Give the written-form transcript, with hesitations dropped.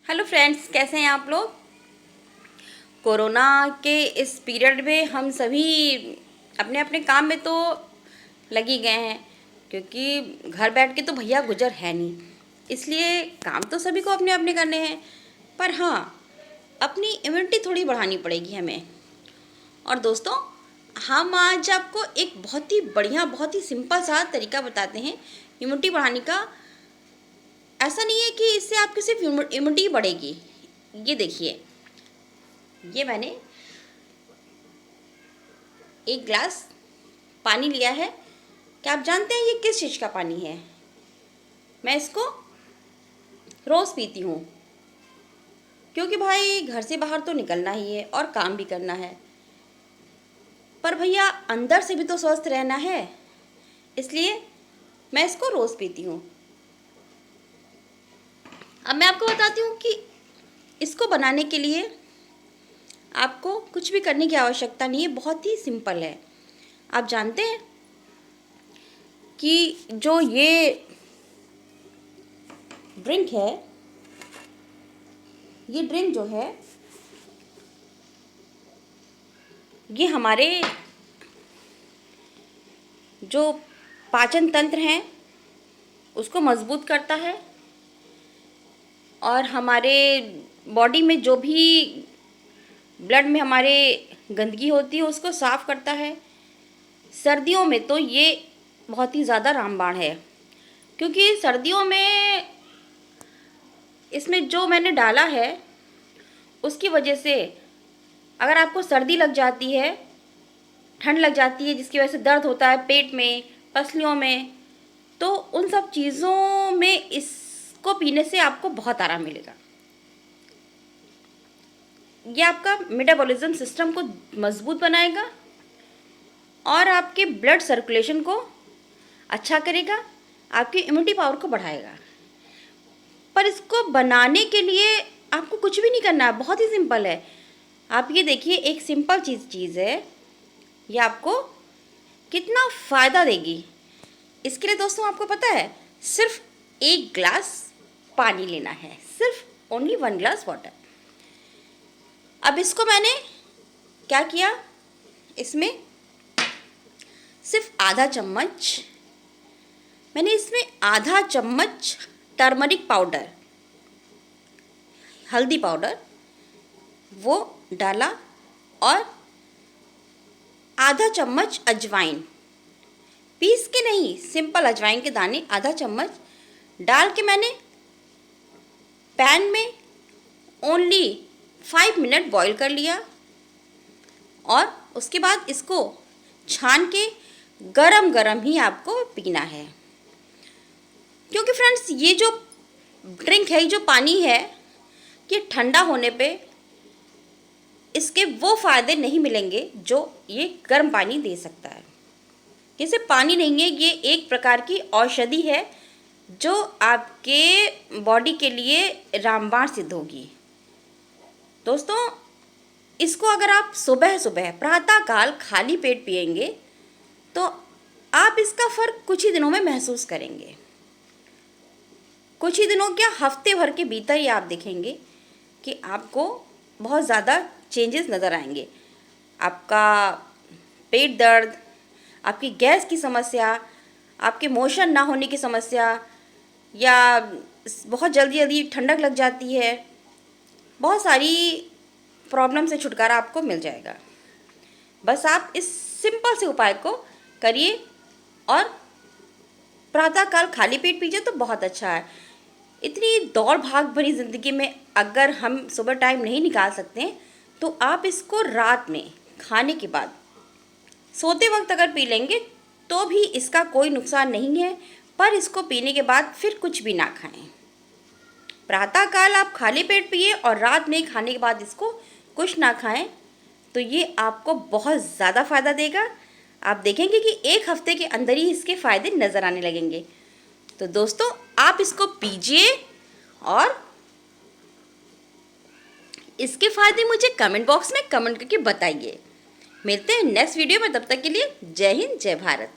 Hello friends, कैसे हैं आप लोग। कोरोना के इस पीरियड में हम सभी अपने अपने काम में तो लगी गए हैं, क्योंकि घर बैठ के तो भैया गुजर है नहीं। इसलिए काम तो सभी को अपने अपने करने हैं, पर हाँ, अपनी इम्यूनिटी थोड़ी बढ़ानी पड़ेगी हमें। और दोस्तों, हम आज आपको एक बहुत ही बढ़िया, बहुत ही सिंपल सा तरीका बताते हैं इम्यूनिटी बढ़ाने का। ऐसा नहीं है कि इससे आपकी सिर्फ इम्यूनिटी बढ़ेगी। ये देखिए, ये मैंने एक ग्लास पानी लिया है। क्या आप जानते हैं ये किस चीज़ का पानी है? मैं इसको रोज़ पीती हूँ, क्योंकि भाई घर से बाहर तो निकलना ही है और काम भी करना है, पर भैया अंदर से भी तो स्वस्थ रहना है। इसलिए मैं इसको रोज़ पीती हूँ। अब मैं आपको बताती हूँ कि इसको बनाने के लिए आपको कुछ भी करने की आवश्यकता नहीं है, बहुत ही सिंपल है। आप जानते हैं कि जो ये ड्रिंक है, ये ड्रिंक जो है, ये हमारे जो पाचन तंत्र हैं उसको मजबूत करता है, और हमारे बॉडी में जो भी ब्लड में हमारे गंदगी होती है उसको साफ़ करता है। सर्दियों में तो ये बहुत ही ज़्यादा रामबाण है, क्योंकि सर्दियों में इसमें जो मैंने डाला है उसकी वजह से अगर आपको सर्दी लग जाती है, ठंड लग जाती है, जिसकी वजह से दर्द होता है पेट में, पसलियों में, तो उन सब चीज़ों में इसको पीने से आपको बहुत आराम मिलेगा। ये आपका मेटाबॉलिज्म सिस्टम को मजबूत बनाएगा और आपके ब्लड सर्कुलेशन को अच्छा करेगा, आपकी इम्यूनिटी पावर को बढ़ाएगा। पर इसको बनाने के लिए आपको कुछ भी नहीं करना है, बहुत ही सिंपल है। आप ये देखिए, एक सिंपल चीज़ है, ये आपको कितना फ़ायदा देगी। इसके लिए दोस्तों आपको पता है, सिर्फ 1 ग्लास पानी लेना है, सिर्फ ओनली 1 ग्लास वाटर। अब इसको मैंने क्या किया, इसमें सिर्फ आधा चम्मच, मैंने इसमें आधा चम्मच टर्मरिक पाउडर, हल्दी पाउडर, वो डाला, और आधा चम्मच अजवाइन, पीस के नहीं, सिंपल अजवाइन के दाने आधा चम्मच डाल के मैंने पैन में ओनली 5 मिनट बॉईल कर लिया। और उसके बाद इसको छान के गरम गरम ही आपको पीना है, क्योंकि फ्रेंड्स ये जो ड्रिंक है, ये जो पानी है, ये ठंडा होने पे इसके वो फ़ायदे नहीं मिलेंगे जो ये गर्म पानी दे सकता है। ये सिर्फ पानी नहीं है, ये एक प्रकार की औषधि है जो आपके बॉडी के लिए रामबाण सिद्ध होगी। दोस्तों, इसको अगर आप सुबह सुबह प्रातःकाल खाली पेट पिएंगे तो आप इसका फ़र्क कुछ ही दिनों में महसूस करेंगे। कुछ ही दिनों, क्या हफ्ते भर के भीतर ही आप देखेंगे कि आपको बहुत ज़्यादा चेंजेस नज़र आएंगे। आपका पेट दर्द, आपकी गैस की समस्या, आपके मोशन ना होने की समस्या, या बहुत जल्दी जल्दी ठंडक लग जाती है, बहुत सारी प्रॉब्लम से छुटकारा आपको मिल जाएगा। बस आप इस सिंपल से उपाय को करिए और प्रातःकाल खाली पेट पीजिए तो बहुत अच्छा है। इतनी दौड़ भाग भरी ज़िंदगी में अगर हम सुबह टाइम नहीं निकाल सकते हैं, तो आप इसको रात में खाने के बाद सोते वक्त अगर पी लेंगे तो भी इसका कोई नुकसान नहीं है, पर इसको पीने के बाद फिर कुछ भी ना खाएं। प्रातःकाल आप खाली पेट पिए और रात में खाने के बाद इसको कुछ ना खाएं, तो ये आपको बहुत ज़्यादा फ़ायदा देगा। आप देखेंगे कि 1 हफ्ते के अंदर ही इसके फ़ायदे नज़र आने लगेंगे। तो दोस्तों, आप इसको पीजिए और इसके फ़ायदे मुझे कमेंट बॉक्स में कमेंट करके बताइए। मिलते हैं नेक्स्ट वीडियो में, तब तक के लिए जय हिंद, जय भारत।